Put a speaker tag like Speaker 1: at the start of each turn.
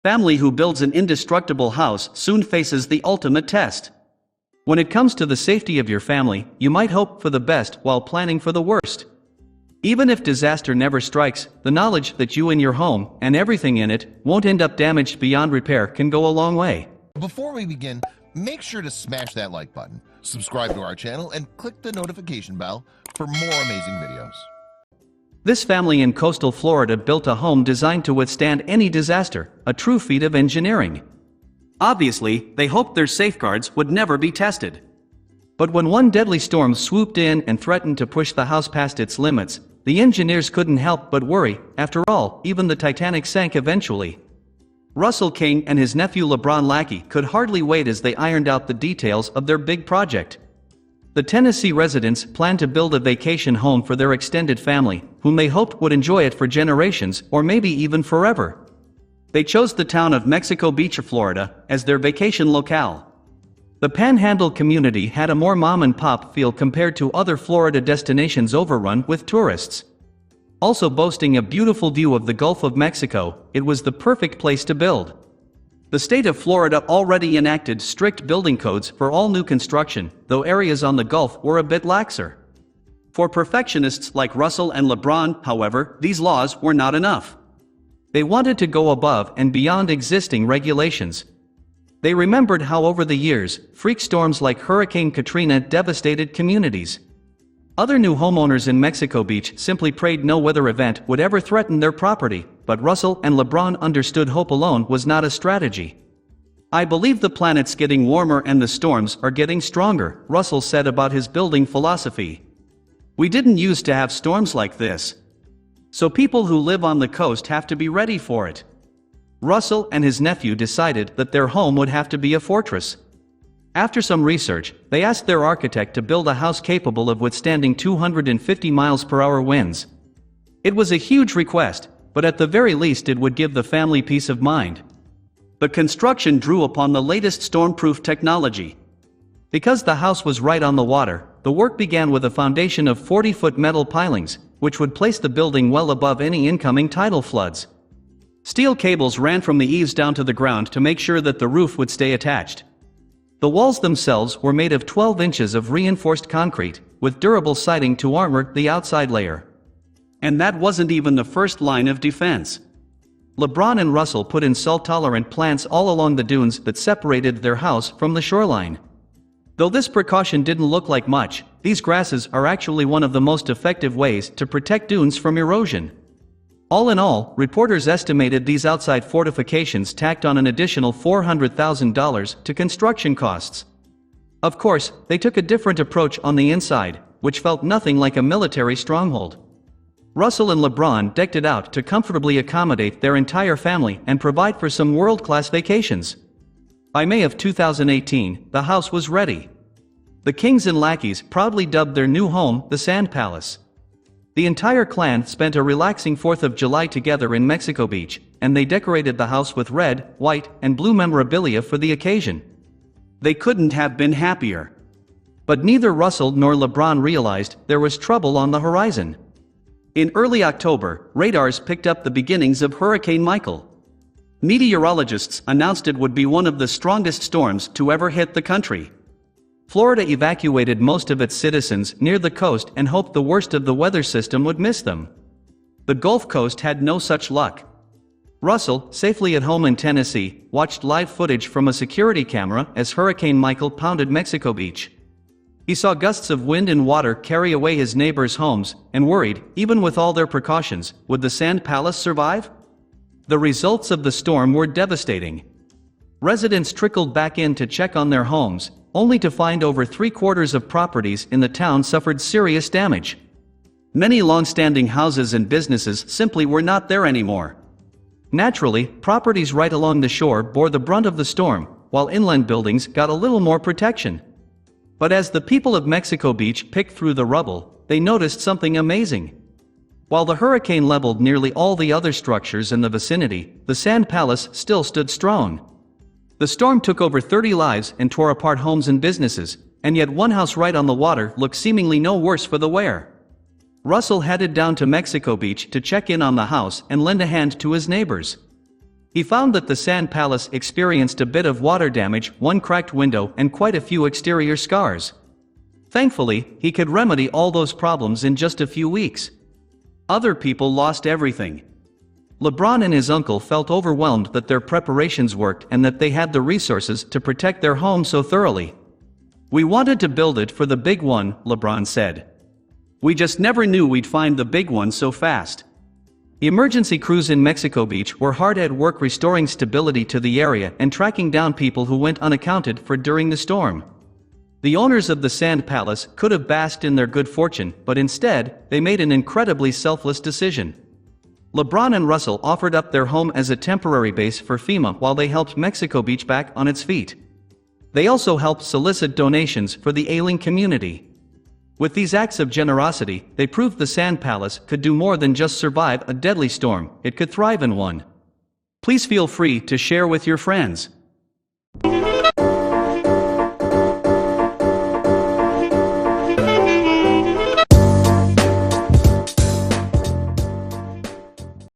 Speaker 1: Family who builds an indestructible house soon faces the ultimate test. When it comes to the safety of your family, you might hope for the best while planning for the worst. Even if disaster never strikes, the knowledge that you and your home, and everything in it, won't end up damaged beyond repair can go a long way.
Speaker 2: Before we begin, make sure to smash that like button, subscribe to our channel, and click the notification bell for more amazing videos.
Speaker 1: This family in coastal Florida built a home designed to withstand any disaster, a true feat of engineering. Obviously, they hoped their safeguards would never be tested. But when one deadly storm swooped in and threatened to push the house past its limits, the engineers couldn't help but worry. After all, even the Titanic sank eventually. Russell King and his nephew LeBron Lackey could hardly wait as they ironed out the details of their big project. The Tennessee residents planned to build a vacation home for their extended family, whom they hoped would enjoy it for generations or maybe even forever. They chose the town of Mexico Beach, Florida, as their vacation locale. The Panhandle community had a more mom-and-pop feel compared to other Florida destinations overrun with tourists. Also boasting a beautiful view of the Gulf of Mexico, it was the perfect place to build. The state of Florida already enacted strict building codes for all new construction, though areas on the Gulf were a bit laxer. For perfectionists like Russell and LeBron, however, these laws were not enough. They wanted to go above and beyond existing regulations. They remembered how over the years, freak storms like Hurricane Katrina devastated communities. Other new homeowners in Mexico Beach simply prayed no weather event would ever threaten their property, but Russell and LeBron understood hope alone was not a strategy. "I believe the planet's getting warmer and the storms are getting stronger," Russell said about his building philosophy. "We didn't used to have storms like this. So people who live on the coast have to be ready for it." Russell and his nephew decided that their home would have to be a fortress. After some research, they asked their architect to build a house capable of withstanding 250 miles per hour winds. It was a huge request, but at the very least it would give the family peace of mind. The construction drew upon the latest storm-proof technology. Because the house was right on the water, the work began with a foundation of 40-foot metal pilings, which would place the building well above any incoming tidal floods. Steel cables ran from the eaves down to the ground to make sure that the roof would stay attached. The walls themselves were made of 12 inches of reinforced concrete, with durable siding to armor the outside layer. And that wasn't even the first line of defense. LeBron and Russell put in salt-tolerant plants all along the dunes that separated their house from the shoreline. Though this precaution didn't look like much, these grasses are actually one of the most effective ways to protect dunes from erosion. All in all, reporters estimated these outside fortifications tacked on an additional $400,000 to construction costs. Of course, they took a different approach on the inside, which felt nothing like a military stronghold. Russell and LeBron decked it out to comfortably accommodate their entire family and provide for some world-class vacations. By May of 2018, the house was ready. The Kings and Lackeys proudly dubbed their new home the Sand Palace. The entire clan spent a relaxing 4th of July together in Mexico Beach, and they decorated the house with red, white, and blue memorabilia for the occasion. They couldn't have been happier. But neither Russell nor LeBron realized there was trouble on the horizon. In early October, radars picked up the beginnings of Hurricane Michael. Meteorologists announced it would be one of the strongest storms to ever hit the country. Florida evacuated most of its citizens near the coast and hoped the worst of the weather system would miss them. The Gulf Coast had no such luck. Russell, safely at home in Tennessee, watched live footage from a security camera as Hurricane Michael pounded Mexico Beach. He saw gusts of wind and water carry away his neighbors' homes, and worried, even with all their precautions, would the Sand Palace survive? The results of the storm were devastating. Residents trickled back in to check on their homes, only to find over 3/4 of properties in the town suffered serious damage. Many long-standing houses and businesses simply were not there anymore. Naturally, properties right along the shore bore the brunt of the storm, while inland buildings got a little more protection. But as the people of Mexico Beach picked through the rubble, they noticed something amazing. While the hurricane leveled nearly all the other structures in the vicinity, the Sand Palace still stood strong. The storm took over 30 lives and tore apart homes and businesses, and yet one house right on the water looked seemingly no worse for the wear. Russell headed down to Mexico Beach to check in on the house and lend a hand to his neighbors. He found that the Sand Palace experienced a bit of water damage, one cracked window, and quite a few exterior scars. Thankfully, he could remedy all those problems in just a few weeks. Other people lost everything. LeBron and his uncle felt overwhelmed that their preparations worked and that they had the resources to protect their home so thoroughly. "We wanted to build it for the big one," LeBron said. "We just never knew we'd find the big one so fast." Emergency crews in Mexico Beach were hard at work restoring stability to the area and tracking down people who went unaccounted for during the storm. The owners of the Sand Palace could have basked in their good fortune, but instead, they made an incredibly selfless decision. LeBron and Russell offered up their home as a temporary base for FEMA while they helped Mexico Beach back on its feet. They also helped solicit donations for the ailing community. With these acts of generosity, they proved the Sand Palace could do more than just survive a deadly storm, it could thrive in one. Please feel free to share with your friends.